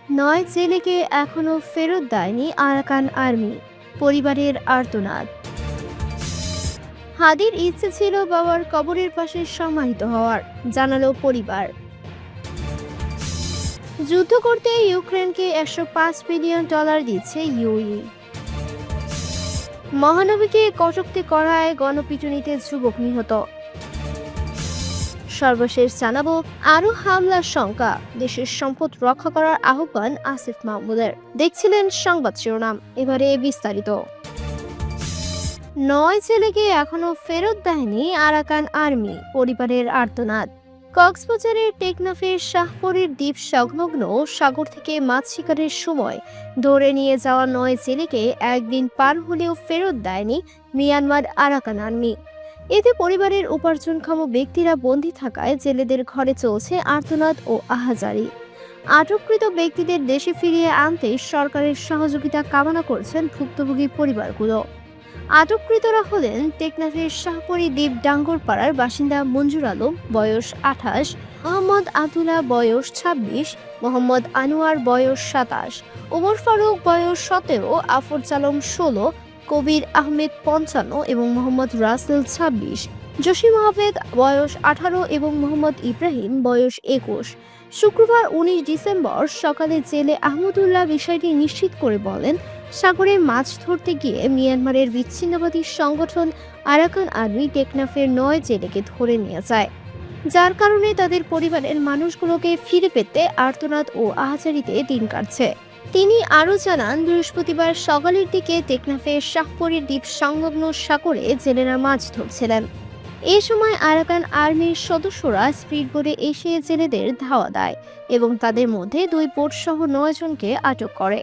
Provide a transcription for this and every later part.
9 ছেলেকে এখনো ফেরত দেয়নি আরাকান আর্মি, পরিবারের আর্তনাদ। হাদির ইচ্ছে ছিল বাবার কবরের পাশে সমাহিত হওয়ার, জানালো পরিবার। যুদ্ধ করতে ইউক্রেনকে $105 বিলিয়ন দিচ্ছে ইউই। মহানবীকে কটূক্তি করায় গণপিটুনিতে যুবক নিহত। সর্বশেষ জানাবো আরো হামলার শঙ্কা, দেশের সম্পদ রক্ষা করার আহ্বান আসিফ মাহমুদের। দেখছিলেন সংবাদ শিরোনাম, এবারে বিস্তারিত। 9 ছেলেকে এখনো ফেরত দেয়নি আরাকান আর্মি, পরিবারের আর্তনাদ। কক্সবাজারের টেকনাফের শাহপরীর দ্বীপ সংলগ্ন সাগর থেকে মাছ শিকারের সময় ধরে নিয়ে যাওয়া 9 ছেলেকে একদিন পার হলেও ফেরত দেয়নি মিয়ানমার আরাকান আর্মি। এতে পরিবারের উপার্জনক্ষম ব্যক্তিরা বন্দী থাকায় জেলেদের ঘরে চলছে আর্তনাদ ও আহাজারি। আটককৃত ব্যক্তিদের দেশে ফিরিয়ে আনতে সরকারের সহযোগিতা কামনা করছেন ভুক্তভোগী পরিবারগুলো। আটককৃতরা হলেন টেকনাফের শাহপরী দ্বীপ ডাঙ্গরপাড়ার বাসিন্দা মঞ্জুর আলম, বয়স 28, মোহাম্মদ আব্দুল্লাহ, বয়স 26, মোহাম্মদ আনোয়ার, বয়স 27, ওমর ফারুক, বয়স 17, আফরজ আলম 16, কবির আহমেদ 55 এবং মোহাম্মদ রাসেল 26, জসিম আহমেদ বয়স 18 এবং মোহাম্মদ ইব্রাহিম বয়স 21। শুক্রবার 19 ডিসেম্বর সকালে জেলে আহমদুল্লাহ বিষয়টি নিশ্চিত করে বলেন, সাগরে মাছ ধরতে গিয়ে মিয়ানমারের বিচ্ছিন্নতাবাদী সংগঠন আরাকান আর্মি টেকনাফের 9 জেলেকে ধরে নিয়ে যায়, যার কারণে তাদের পরিবারের মানুষগুলোকে ফিরে পেতে আর্তনাদ ও আহাজারিতে দিন কাটছে। তিনি আরও জানান, বৃহস্পতিবার সকালের দিকে টেকনাফের শাহপরীর দ্বীপ সংলগ্ন সাগরে জেলেরা মাছ ধরছিলেন। এ সময় আরাকান আর্মির সদস্যরা স্পিডবোটে এসে জেলেদের ধাওয়া দেয় এবং তাদের মধ্যে 2 বোট সহ 9 জনকে আটক করে।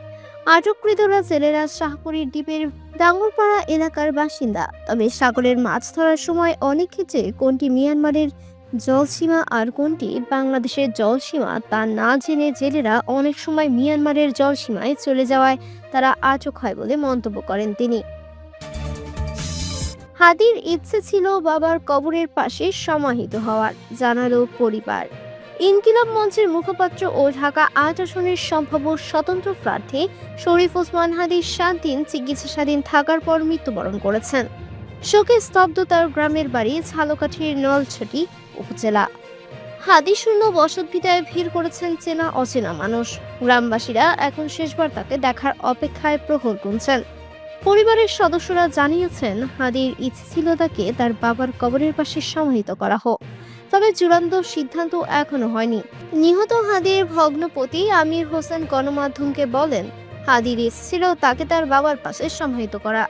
আটককৃতরা জেলেরা শাহপরীর দ্বীপের ডাঙ্গরপাড়া এলাকার বাসিন্দা। তবে সাগরের মাছ ধরার সময় অনেক ক্ষেত্রে কোনটি মিয়ানমারের জলসীমা আর কোনটি বাংলাদেশের জলসীমা তা না জেনে জেলেরা অনেক সময় মিয়ানমারের জলসীমায় চলে যাওয়ায় তারা আটক হয় বলে মন্তব্য করেন তিনি। হাদির ইচ্ছে ছিল বাবার কবরের পাশে সমাহিত হওয়ার, জানালো পরিবার। ইনকিলাব মঞ্চের মুখপাত্র ও ঢাকা 8 আসনের সম্ভাব্য স্বতন্ত্র প্রার্থী শরীফ ওসমান হাদি 7 দিন চিকিৎসাধীন থাকার পর মৃত্যুবরণ করেছেন। শোকে স্তব্ধ তার গ্রামের বাড়ি ঝালকাঠির নলছটি উপজেলা। হাদি শূন্য বসতভিটায় ভিড় করেছেন চেনা অচেনা মানুষ। গ্রামবাসীরা এখন শেষবার তাকে দেখার অপেক্ষায় প্রহর গুনছেন। পরিবারের সদস্যরা জানিয়েছেন, হাদির ইচ্ছে ছিল তাকে তার বাবার কবরের পাশে সমাহিত করা হোক, তবে চূড়ান্ত সিদ্ধান্ত এখনো হয়নি। নিহত হাদির ভগ্নপতি আমির হোসেন গণমাধ্যমকে বলেন, হাদির ইচ্ছে ছিল তাকে তার বাবার পাশে সমাহিত করা।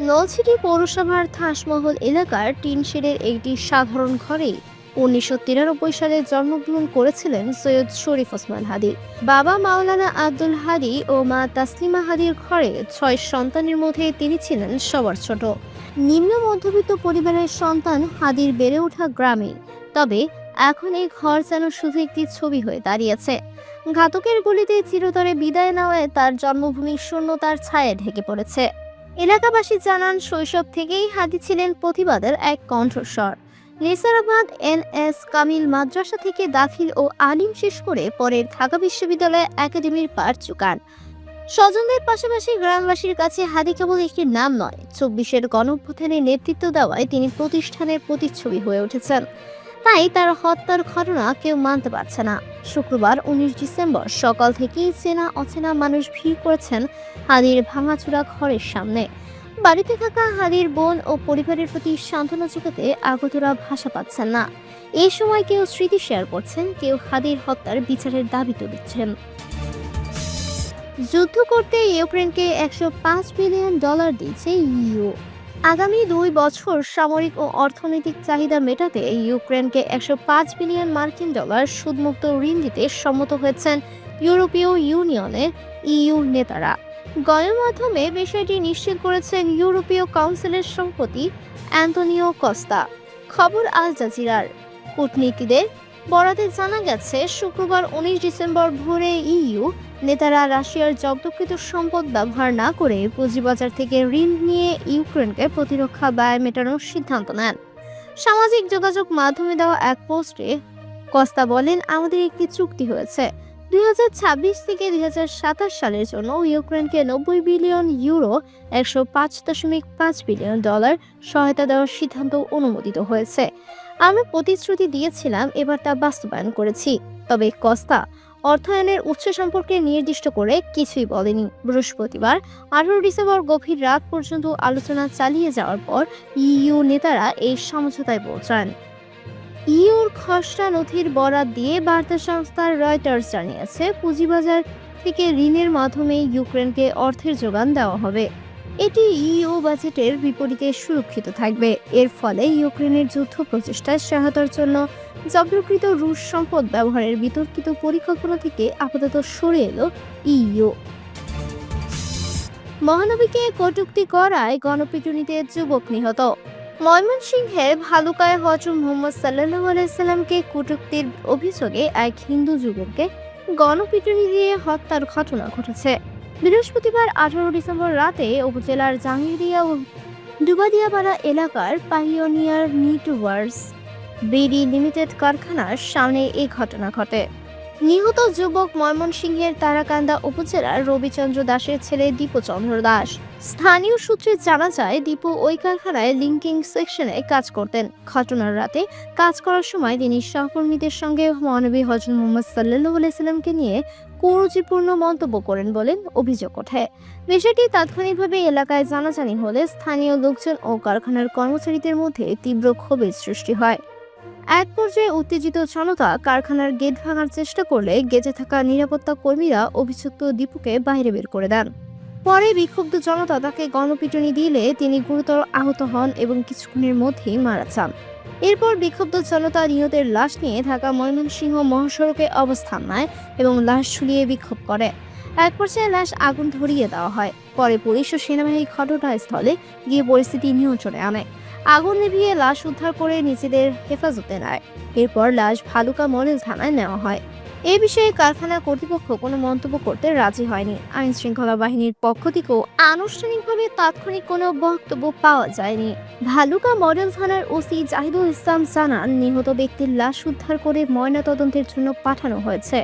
নলছিটি পৌরসভার থাসমহল এলাকার টিনশেডের একটি সাধারণ ঘরেই 1993 সালে জন্মগ্রহণ করেছিলেন সৈয়দ শরীফ ওসমান হাদি। বাবা মাওলানা আব্দুল হাদি ও মা তাসলিমা হাদির ঘরে 6 সন্তানের মধ্যে তিনি ছিলেন সবার ছোট। নিম্ন মধ্যবিত্ত পরিবারের সন্তান হাদির বেড়ে ওঠা গ্রামে, তবে এখন এই ঘর যেন শুধু একটি ছবি হয়ে দাঁড়িয়েছে। ঘাতকের গুলিতে চিরতরে বিদায় নেওয়ায় তার জন্মভূমি শূন্যতার ছায়ায় ঢেকে পড়েছে। এলাকাবাসী জানান, শৈশব থেকেই হাদি ছিলেন প্রতিবাদের এক কণ্ঠস্বর। নেসারাবাদ NS কামিল মাদ্রাসা থেকে দাখিল ও আলিম শেষ করে পরে ঢাকা বিশ্ববিদ্যালয় একাডেমির পাঠ চুকান। স্বজনদের পাশাপাশি গ্রামবাসীর কাছে হাদি কেবল একটি নাম নয়, 24-এর গণঅভ্যুত্থানে নেতৃত্ব দেওয়ায় তিনি প্রতিষ্ঠানের প্রতিচ্ছবি হয়ে উঠেছেন। তাই তার হত্যার ঘটনা কেউ মানতে পারছে না। শুক্রবার 19 ডিসেম্বর সকাল থেকেই চেনা অচেনা মানুষ ভিড় করেছেন হাদির ভাঙাচুরা ঘরের সামনে। বাড়িতে থাকা হাদির বোন ও পরিবারের প্রতি সান্ত্বনা জোগাতে আগতরা ভাষা পাচ্ছেন না। এই সময় কেউ স্মৃতি শেয়ার করছেন, কেউ হাদির হত্যার বিচারের দাবি তুলছেন। যুদ্ধ করতে ইউক্রেনকে $105 বিলিয়ন দিচ্ছে ইইউ। আগামী 2 বছর সামরিক ও অর্থনৈতিক চাহিদা মেটাতে ইউক্রেনকে $105 বিলিয়ন সুদমুক্ত ঋণ দিতে সম্মত হয়েছেন ইউরোপীয় ইউনিয়নের ইইউ নেতারা। গণমাধ্যমে বিষয়টি নিশ্চিত করেছেন ইউরোপীয় কাউন্সিলের সভাপতি অ্যান্তোনিও কস্তা। খবর আল জাজিরার। কূটনীতিকদের বরাতে জানা গেছে, শুক্রবার 19 ডিসেম্বর ভোরে ইইউ নেতারা রাশিয়ার জব্দকৃত সম্পদ ব্যবহার না করে পুঁজিবাজার থেকে ঋণ নিয়ে ইউক্রেনকে প্রতিরক্ষা ব্যয় মেটানোর সিদ্ধান্ত নেন। সামাজিক যোগাযোগ মাধ্যমে দেওয়া এক পোস্টে কস্তা বলেন, আমাদের একটি চুক্তি হয়েছে, 2026 থেকে 2027 সালের জন্য ইউক্রেনকে 90 বিলিয়ন ইউরো $105.5 বিলিয়ন সহায়তা দেওয়ার সিদ্ধান্ত অনুমোদিত হয়েছে। আমরা প্রতিশ্রুতি দিয়েছিলাম, এবার তা বাস্তবায়ন করেছি। তবে কস্তা অর্থায়নের উৎস সম্পর্কে নির্দিষ্ট করে কিছুই বলেনি। বৃহস্পতিবার 18 ডিসেম্বর গভীর রাত পর্যন্ত আলোচনা চালিয়ে যাওয়ার পর ইইউ নেতারা এই সমঝোতায় পৌঁছান। ইউর খসড়া নথির বরাত দিয়ে বার্তা সংস্থা রয়টার্স জানিয়েছে, পুঁজিবাজার থেকে ঋণের মাধ্যমে ইউক্রেনকে অর্থের যোগান দেওয়া হবে। এটি ইইউ বাজেটের বিপরীতে সুরক্ষিত থাকবে। এর ফলে ইউক্রেনের যুদ্ধ প্রচেষ্টায় সহায়তার জন্য জব্দকৃত রুশ সম্পদ ব্যবহারের বিতর্কিত পরিকল্পনা থেকে আপাতত সরে এলো ইইউ। মহানবীকে কটূক্তি করায় গণপিটুনিতে যুবক নিহত। ময়মনসিংহের ভালুকায় হযরত মুহাম্মদ সাল্লাল্লাহু আলাইহি সাল্লামকে কটূক্তির অভিযোগে এক হিন্দু যুবককে গণপিটুনি দিয়ে হত্যার ঘটনা ঘটেছে। বৃহস্পতিবার 18 ডিসেম্বর রাতে উপজেলার জাঙ্গিরিয়া ও ডুবাদিয়াপাড়া এলাকার পাইওনিয়ার নেটওয়ার্কস বিডি লিমিটেড কারখানার সামনে এই ঘটনা ঘটে। নিহত যুবক ময়মনসিংহের তারাকান্দা উপজেলার রবিচন্দ্র দাসের ছেলে দীপচন্দ্র দাস। স্থানীয় সূত্রে জানা যায়, দীপু ওই কারখানায় লিঙ্কিং সেকশনে কাজ করতেন। ঘটনার রাতে কাজ করার সময় তিনি সহকর্মীদের সঙ্গে মহানবী হযরত মুহাম্মদ সাল্লাল্লাহু আলাইহি সাল্লামকে নিয়ে কুরুচিপূর্ণ মন্তব্য করেন বলে অভিযোগ ওঠে। বিষয়টি তাৎক্ষণিকভাবে এলাকায় জানাজানি হলে স্থানীয় লোকজন ও কারখানার কর্মচারীদের মধ্যে তীব্র ক্ষোভের সৃষ্টি হয়। এক পর্যায়ে উত্তেজিত জনতা কারখানার গেট ভাঙার চেষ্টা করলে গেটে থাকা নিরাপত্তা কর্মীরা অভিযুক্ত দীপুকে বাইরে বের করে দেন। পরে বিক্ষুব্ধ জনতা তাকে গণপিটুনি দিলে তিনি গুরুতর আহত হন এবং কিছুক্ষণের মধ্যেই মারা যান। এরপর বিক্ষুব্ধ জনতা নিহতের লাশ নিয়ে ঢাকা ময়মনসিংহ মহাসড়কে অবস্থান নেয় এবং লাশ ঝুলিয়ে বিক্ষোভ করে। এক পর্যায়ে লাশ আগুন ধরিয়ে দেওয়া হয়। পরে পুলিশ ও সেনাবাহিনী ঘটনাস্থলে গিয়ে পরিস্থিতি নিয়ন্ত্রণে আনে। আগুন নিভিয়ে লাশ উদ্ধার করে নিজেদের হেফাজতে নেয়। এরপর লাশ ভালুকা মডেল থানায় নেওয়া হয়। এ বিষয়ে কারখানা কর্তৃপক্ষ কোনো মন্তব্য করতে রাজি হয়নি। আইন শৃঙ্খলা বাহিনীর পক্ষ থেকেও আনুষ্ঠানিকভাবে তাৎক্ষণিক কোনো বক্তব্য পাওয়া যায়নি। ভালুকা মডেল থানার ওসি জাহিদুল ইসলাম জানান, নিহত ব্যক্তির লাশ উদ্ধার করে ময়নাতদন্তের জন্য পাঠানো হয়েছে।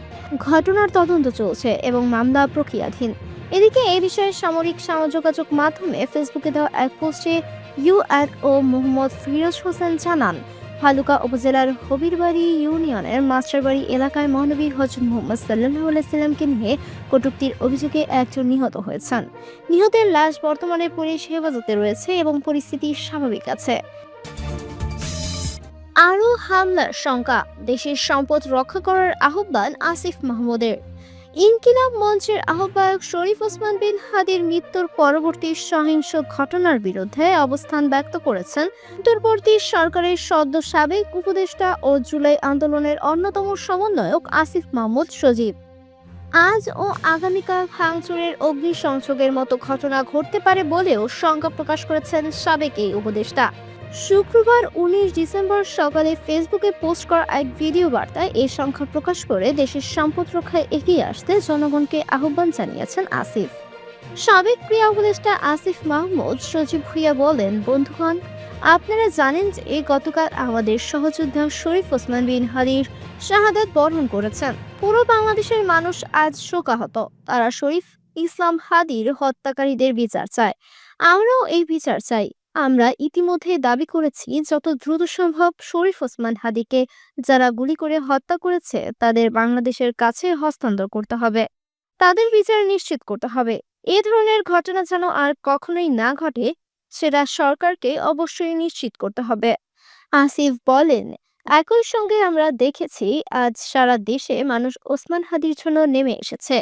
ঘটনার তদন্ত চলছে এবং মামলা প্রক্রিয়াধীন। এদিকে এ বিষয়ে সামরিক যোগাযোগ মাধ্যমে ফেসবুকে দেওয়া এক পোস্টে ইউএনও মোহাম্মদ ফিরোজ হোসেন জানান, ভালুকা উপজেলার হবিরবাড়ি ইউনিয়নের মাস্টারবাড়ি এলাকায় মহানবী হযরত মুহাম্মদ সাল্লাল্লাহু আলাইহি সাল্লামকে নিয়ে কটূক্তির অভিযোগে একজন নিহত হয়েছেন। নিহতের লাশ বর্তমানে পুলিশ হেফাজতে রয়েছে এবং পরিস্থিতি স্বাভাবিক আছে। আরও হামলার শঙ্কা, দেশের সম্পদ রক্ষা করার আহ্বান আসিফ মাহমুদের। ইনকিলাব মঞ্চের আহ্বায়ক শরীফ ওসমান বিন হাদির মৃত্যুর পরবর্তী সহিংস ঘটনার বিরুদ্ধে অবস্থান ব্যক্ত করেছেন অন্তর্বর্তী সরকারের সদ্য সাবেক উপদেষ্টা ও জুলাই আন্দোলনের অন্যতম সমন্বয়ক আসিফ মাহমুদ সজীব। আজ ও আগামীকাল ভাঙচুরের অগ্নিসংযোগের মতো ঘটনা ঘটতে পারে বলেও শঙ্কা প্রকাশ করেছেন সাবেক এই উপদেষ্টা। শুক্রবার 19 ডিসেম্বর সকালে ফেসবুকে পোস্ট করা এক ভিডিও বার্তায় এই সংখ্যা প্রকাশ করে দেশের সম্পদ রক্ষায় এগিয়ে আসতে জনগণকে আহ্বান জানিয়েছেন আসিফ। সাবেক ক্রীড়া উপদেষ্টা আসিফ মাহমুদ সজীব ভুইয়া বলেন, বন্ধুগণ, আপনারা জানেন যে গতকাল আমাদের সহযোদ্ধা শরীফ ওসমান বিন হাদির শাহাদাত বরণ করেছেন। পুরো বাংলাদেশের মানুষ আজ শোকাহত। তারা শরীফ ইসলাম হাদির হত্যাকারীদের বিচার চায়। আমরাও এই বিচার চাই। আমরা ইতিমধ্যে দাবি করেছি, যত দ্রুত সম্ভব শরীফ ওসমান হাদিকে যারা গুলি করে হত্যা করেছে তাদের বাংলাদেশের কাছে হস্তান্তর করতে হবে। তাদের বিচার নিশ্চিত করতে হবে। এ ধরনের ঘটনা যেন আর কখনোই না ঘটে, সেটা সরকারকে অবশ্যই নিশ্চিত করতে হবে। আসিফ বলেন, একই সঙ্গে আমরা দেখেছি আজ সারা দেশে মানুষ ওসমান হাদির জন্য নেমে এসেছে।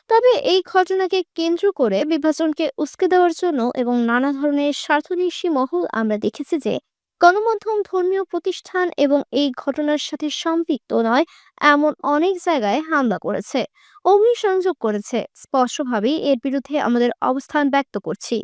তবে এই ঘটনাকে কেন্দ্র করে বিভাজনকে উস্কে দেওয়ার জন্য এবং নানা ধরনের স্বার্থন্বেষী মহল আমরা দেখেছি যে গণমাধ্যম, ধর্মীয় প্রতিষ্ঠান এবং এই ঘটনার সাথে সম্পৃক্ত নয় এমন অনেক জায়গায় হামলা করেছে, অগ্নিসংযোগ করেছে। স্পষ্টভাবেই এর বিরুদ্ধে আমাদের অবস্থান ব্যক্ত করছি।